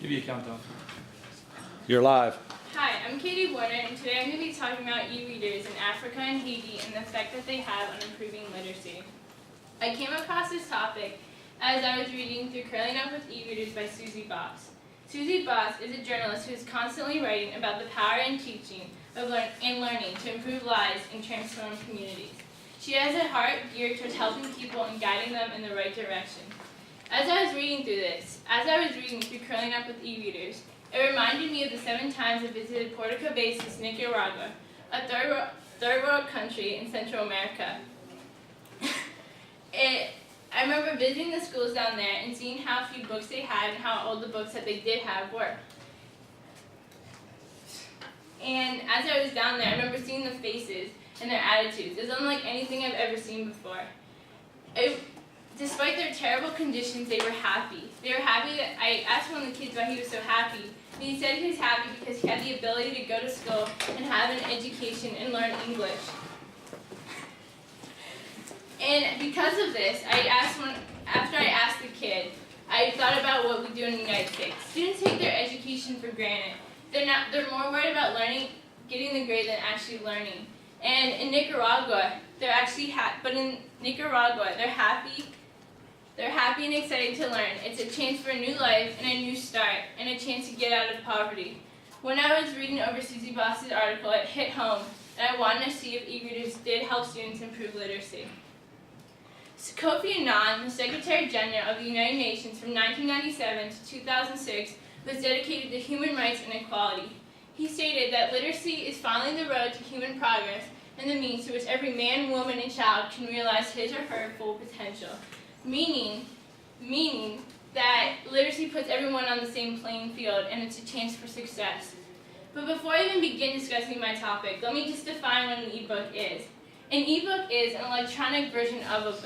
Give you a countdown. You're live. Hi, I'm Katie Warner, and today I'm going to be talking about e-readers in Africa and Haiti and the effect that they have on improving literacy. I came across this topic as I was reading through Curling Up with E-Readers by Susie Boss. Susie Boss is a journalist who is constantly writing about the power and teaching of learning to improve lives and transform communities. She has a heart geared towards helping people and guiding them in the right direction. As I was reading through Curling Up with E-Readers, it reminded me of the 7 times I visited Puerto Cabezas, Nicaragua, a third world country in Central America. I remember visiting the schools down there and seeing how few books they had and how old the books that they did have were. And as I was down there, I remember seeing the faces and their attitudes. It was unlike anything I've ever seen before. Despite their terrible conditions, they were happy. They were happy that I asked one of the kids why he was so happy, and he said he was happy because he had the ability to go to school and have an education and learn English. And because of this, after I asked the kid, I thought about what we do in the United States. Students take their education for granted. They're more worried about getting the grade than actually learning. And in Nicaragua, they're happy and excited to learn. It's a chance for a new life and a new start, and a chance to get out of poverty. When I was reading over Susie Boss's article, it hit home, and I wanted to see if e-readers did help students improve literacy. Kofi Annan, the Secretary General of the United Nations from 1997 to 2006, was dedicated to human rights and equality. He stated that literacy is following the road to human progress and the means through which every man, woman, and child can realize his or her full potential. Meaning that literacy puts everyone on the same playing field, and it's a chance for success. But before I even begin discussing my topic, let me just define what an e-book is. An e-book is an electronic version of a book.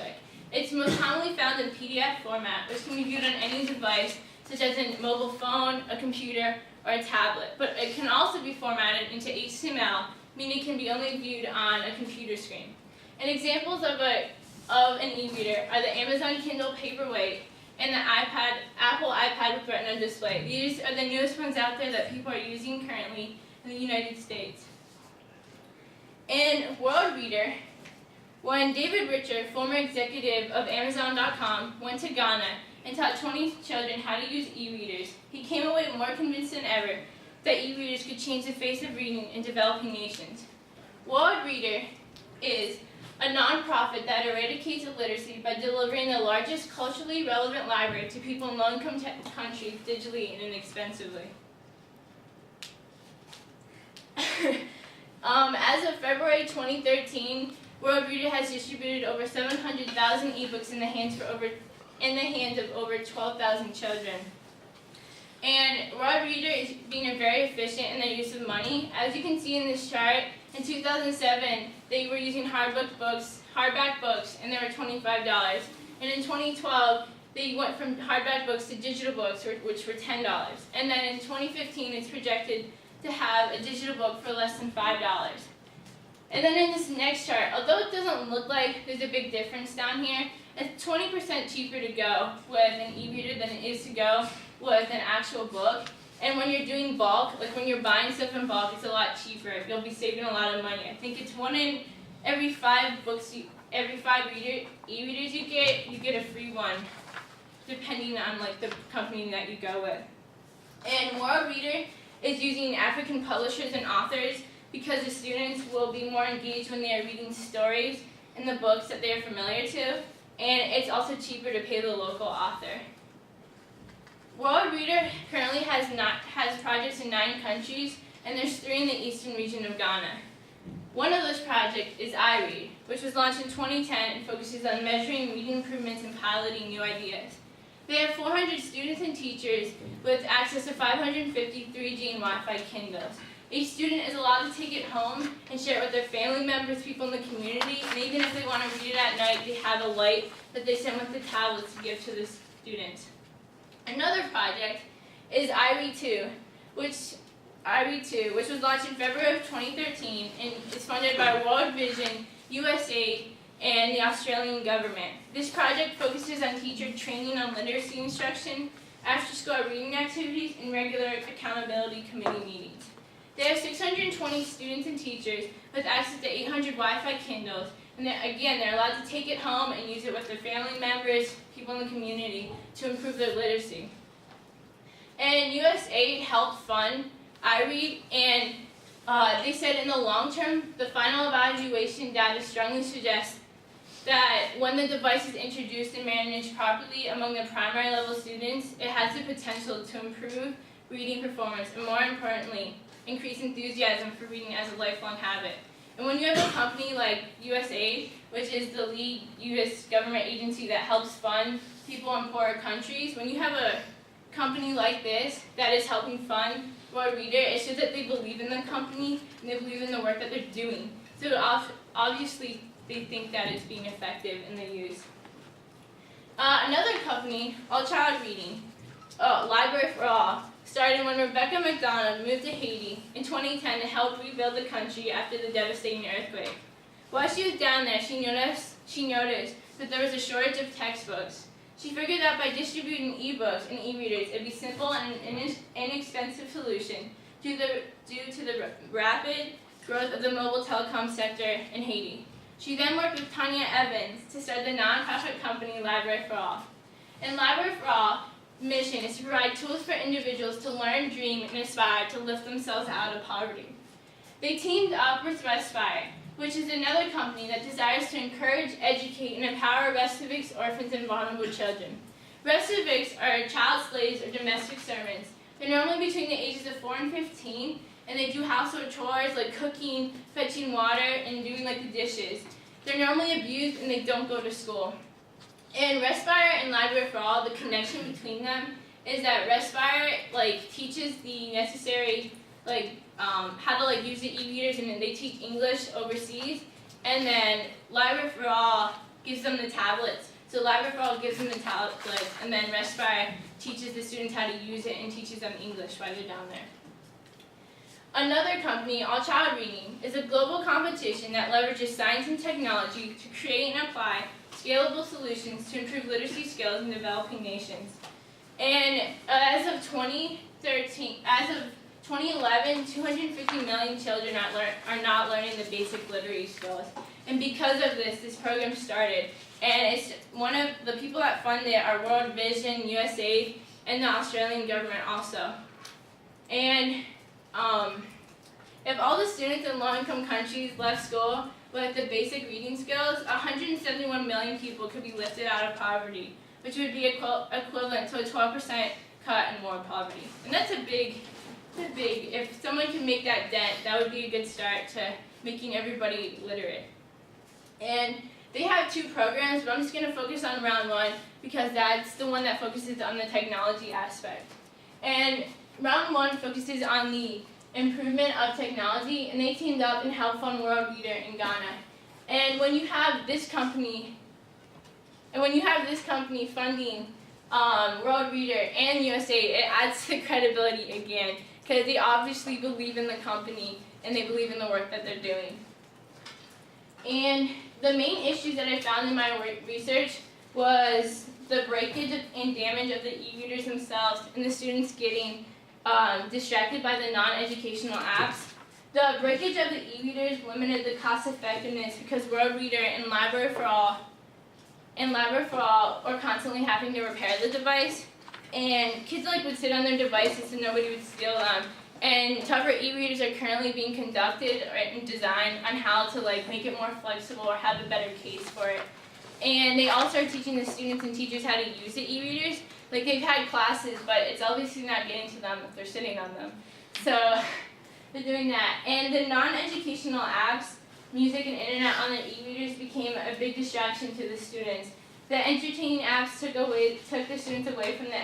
It's most commonly found in PDF format, which can be viewed on any device, such as a mobile phone, a computer, or a tablet. But it can also be formatted into HTML, meaning it can be only viewed on a computer screen. And examples of an e-reader are the Amazon Kindle Paperweight and the Apple iPad with Retina display. These are the newest ones out there that people are using currently in the United States. In World Reader, when David Richer, former executive of Amazon.com, went to Ghana and taught 20 children how to use e-readers, he came away more convinced than ever that e-readers could change the face of reading in developing nations. World Reader is a nonprofit that eradicates illiteracy by delivering the largest culturally relevant library to people in low-income countries digitally and inexpensively. As of February 2013, World Reader has distributed over 700,000 ebooks in the hands of over 12,000 children. And World Reader is being very efficient in their use of money. As you can see in this chart, in 2007, they were using hardback books, and they were $25. And in 2012, they went from hardback books to digital books, which were $10. And then in 2015, it's projected to have a digital book for less than $5. And then in this next chart, although it doesn't look like there's a big difference down here, it's 20% cheaper to go with an e-reader than it is to go with an actual book. And when you're doing bulk, like when you're buying stuff in bulk, it's a lot cheaper. You'll be saving a lot of money. I think it's 1 in every 5 books, every 5 e-readers you get a free one, depending on like the company that you go with. And World Reader is using African publishers and authors because the students will be more engaged when they are reading stories in the books that they are familiar to, and it's also cheaper to pay the local author. World Reader currently has projects in 9 countries, and there's 3 in the eastern region of Ghana. One of those projects is iRead, which was launched in 2010 and focuses on measuring reading improvements and piloting new ideas. They have 400 students and teachers with access to 550 3G and Wi-Fi Kindles. Each student is allowed to take it home and share it with their family members, people in the community, and even if they want to read it at night, they have a light that they send with the tablets to give to the students. Another project is iRead 2, which was launched in February of 2013 and is funded by World Vision, USAID, and the Australian government. This project focuses on teacher training on literacy instruction, after-school reading activities, and regular accountability committee meetings. They have 620 students and teachers with access to 800 Wi-Fi Kindles, and they're allowed to take it home and use it with their family members, people in the community, to improve their literacy. And USAID helped fund iRead, and they said in the long term, the final evaluation data strongly suggests that when the device is introduced and managed properly among the primary level students, it has the potential to improve reading performance and, more importantly, increase enthusiasm for reading as a lifelong habit. And when you have a company like USAID, which is the lead U.S. government agency that helps fund people in poorer countries, when you have a company like this that is helping fund World Reader, it shows that they believe in the company and they believe in the work that they're doing. So obviously they think that it's being effective in the use. Another company, All Child Reading, Library for All, started when Rebecca McDonald moved to Haiti in 2010 to help rebuild the country after the devastating earthquake. While she was down there, she noticed that there was a shortage of textbooks. She figured that by distributing e-books and e-readers, it would be simple and an inexpensive solution due to the rapid growth of the mobile telecom sector in Haiti. She then worked with Tanya Evans to start the nonprofit company Library for All. And Library for All mission is to provide tools for individuals to learn, dream, and aspire to lift themselves out of poverty. They teamed up with Respire, which is another company that desires to encourage, educate, and empower restaveks, orphans, and vulnerable children. Restaveks are child slaves or domestic servants. They're normally between the ages of 4 and 15, and they do household chores like cooking, fetching water, and doing like the dishes. They're normally abused and they don't go to school. And Respire and Library for All, the connection between them is that Respire teaches the necessary how to use the e-readers, and then they teach English overseas. And then Library for All gives them the tablets. So Library for All gives them the tablets, and then Respire teaches the students how to use it and teaches them English while they're down there. Another company, All Child Reading, is a global competition that leverages science and technology to create and apply scalable solutions to improve literacy skills in developing nations. And as of 2011, 250 million children are not learning the basic literacy skills. And because of this, this program started. And it's one of the people that fund it are World Vision, USAID, and the Australian government also. And if all the students in low-income countries left school with the basic reading skills, 171 million people could be lifted out of poverty, which would be equivalent to a 12% cut in world poverty. And that's a big, if someone can make that dent, that would be a good start to making everybody literate. And they have 2 programs, but I'm just going to focus on round 1 because that's the one that focuses on the technology aspect. And round 1 focuses on the improvement of technology, and they teamed up and helped fund World Reader in Ghana. And when you have this company, funding World Reader and USAID, it adds to credibility again, because they obviously believe in the company and they believe in the work that they're doing. And the main issues that I found in my research was the breakage and damage of the e-readers themselves and the students getting distracted by the non-educational apps. The breakage of the e-readers limited the cost effectiveness because World Reader and Library for All were constantly having to repair the device, and kids would sit on their devices and nobody would steal them. And tougher e-readers are currently being conducted and designed on how to make it more flexible or have a better case for it. And they also are teaching the students and teachers how to use the e-readers. They've had classes, but it's obviously not getting to them if they're sitting on them. So they're doing that. And the non-educational apps, music and internet on the e-readers became a big distraction to the students. The entertaining apps took the students away from the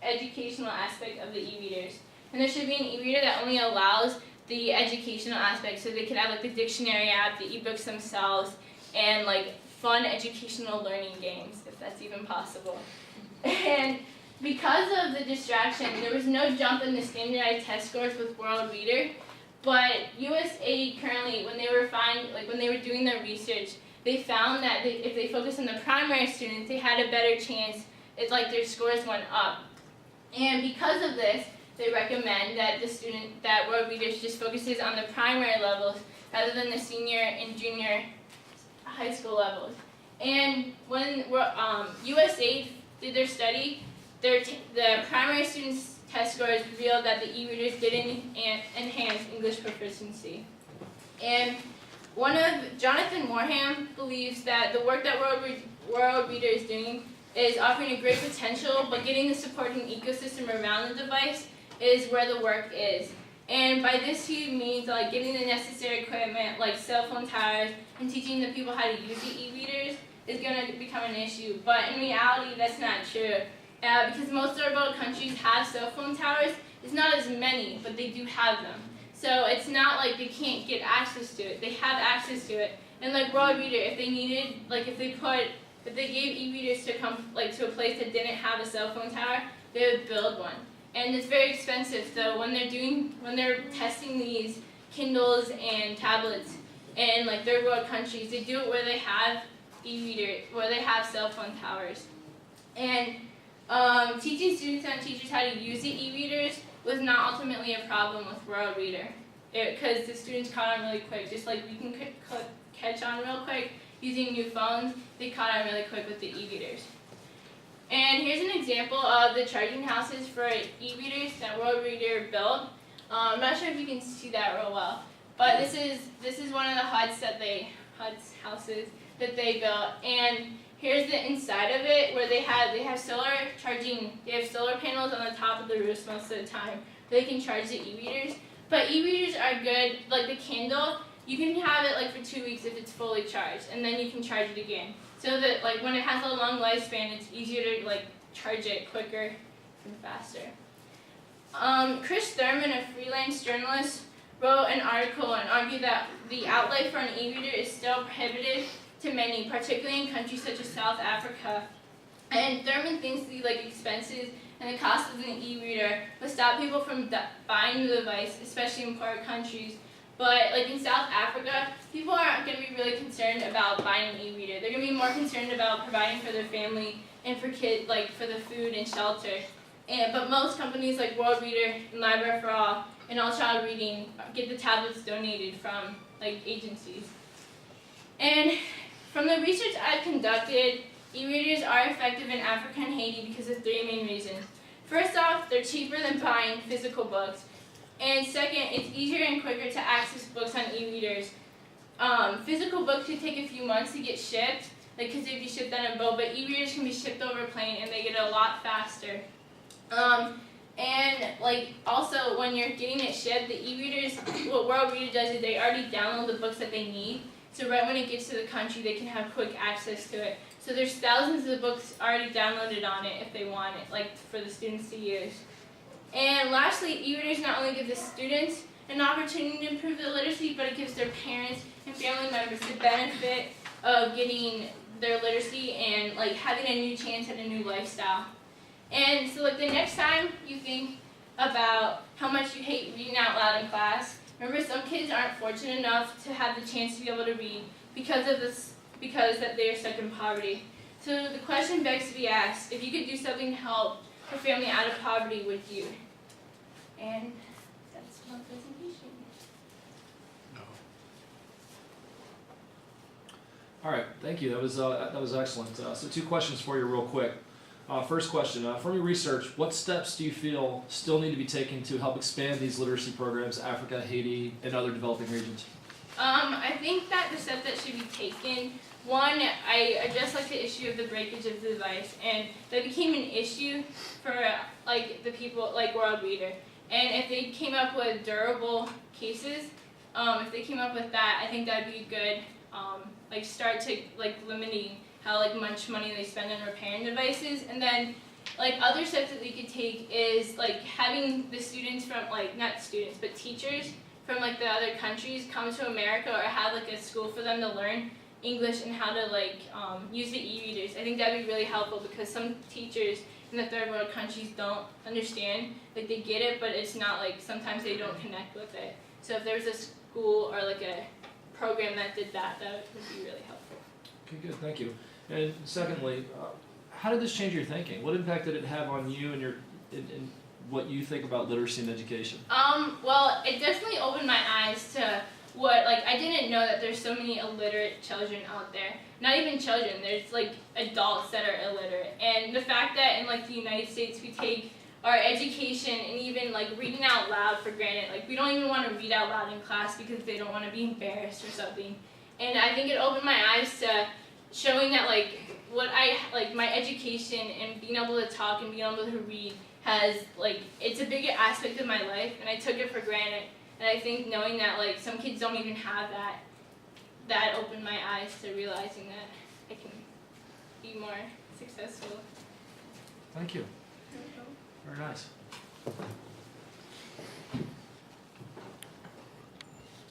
educational aspect of the e-readers. And there should be an e-reader that only allows the educational aspect, so they could have the dictionary app, the e-books themselves, and fun educational learning games, if that's even possible. And because of the distraction, there was no jump in the standardized test scores with World Reader, but USAID currently, when they were doing their research, they found that if they focused on the primary students, they had a better chance. It's their scores went up. And because of this, they recommend that World Readers just focuses on the primary levels rather than the senior and junior high school levels. And when USAID did their study, the primary students' test scores revealed that the e-readers didn't enhance English proficiency. And Jonathan Morham believes that the work that World Reader is doing is offering a great potential, but getting the supporting ecosystem around the device is where the work is. And by this he means like getting the necessary equipment like cell phone towers and teaching the people how to use the e-readers is going to become an issue. But in reality, that's not true. Because most third world countries have cell phone towers. It's not as many, but they do have them. So it's not like they can't get access to it. They have access to it. And like World Reader, if they needed, like if they gave e-readers to come like to a place that didn't have a cell phone tower, they would build one. And it's very expensive. So when they're testing these Kindles and tablets in like third world countries, they do it where they have where they have cell phone towers. And teaching students and teachers how to use the e-readers was not ultimately a problem with World Reader, because the students caught on really quick. Just like we can catch on real quick using new phones, they caught on really quick with the e-readers. And here's an example of the charging houses for e-readers that World Reader built. I'm not sure if you can see that real well, but this is one of the houses that they built. And here's the inside of it, where they have solar panels on the top of the roofs most of the time. They can charge the e-readers. But e-readers are good, like the Kindle, you can have it like for 2 weeks if it's fully charged, and then you can charge it again. So that like when it has a long lifespan, it's easier to like charge it quicker and faster. Chris Thurman, a freelance journalist, wrote an article and argued that the outlay for an e-reader is still prohibitive to many, particularly in countries such as South Africa. And Thurman thinks the expenses and the cost of an e-reader will stop people from buying the device, especially in poor countries. But like in South Africa, people aren't going to be really concerned about buying an e-reader. They're going to be more concerned about providing for their family and for kids, like for the food and shelter. But most companies like World Reader and Library for All and All Child Reading get the tablets donated from like agencies. And from the research I've conducted, e-readers are effective in Africa and Haiti because of 3 main reasons. First off, they're cheaper than buying physical books. And second, it's easier and quicker to access books on e-readers. Physical books can take a few months to get shipped, like because they'd be shipped on a boat, but e-readers can be shipped over a plane and they get a lot faster. And like also when you're getting it shipped, the e-readers, what World Reader does is they already download the books that they need. So right when it gets to the country, they can have quick access to it. So there's thousands of books already downloaded on it if they want it, like for the students to use. And lastly, e-readers not only give the students an opportunity to improve their literacy, but it gives their parents and family members the benefit of getting their literacy and like having a new chance at a new lifestyle. And so like the next time you think about how much you hate reading out loud in class, remember some kids aren't fortunate enough to have the chance to be able to read because that they are stuck in poverty. So the question begs to be asked, if you could do something to help a family out of poverty, would you? And that's my presentation. All right, thank you. That was excellent. So 2 questions for you real quick. First question, from your research, what steps do you feel still need to be taken to help expand these literacy programs in Africa, Haiti, and other developing regions? I think that the steps that should be taken, one, I addressed like the issue of the breakage of the device, and that became an issue for like the people like World Reader. And if they came up with durable cases, if they came up with that, I think that'd be good. Like start to like limiting how like much money they spend on repairing devices, and then like other steps that they could take is like having the students from like not students but teachers from like the other countries come to America or have like a school for them to learn English and how to like use the e-readers. I think that'd be really helpful because some teachers in the third world countries don't understand, like they get it, but it's not like sometimes they don't connect with it. So if there's a school or like a program that did that, that would be really helpful. Okay, good, thank you. And secondly, how did this change your thinking? What impact did it have on you and your in what you think about literacy and education? Well, it definitely opened my eyes to what, like, I didn't know that there's so many illiterate children out there. Not even children, there's, like, adults that are illiterate. And the fact that in, like, the United States we take our education and even, like, reading out loud for granted. Like, we don't even want to read out loud in class because they don't want to be embarrassed or something. And I think it opened my eyes to showing that, like, my education and being able to talk and being able to read has, like, it's a big aspect of my life, and I took it for granted. And I think knowing that, like, some kids don't even have that opened my eyes to realizing that I can be more successful. Thank you. Very nice.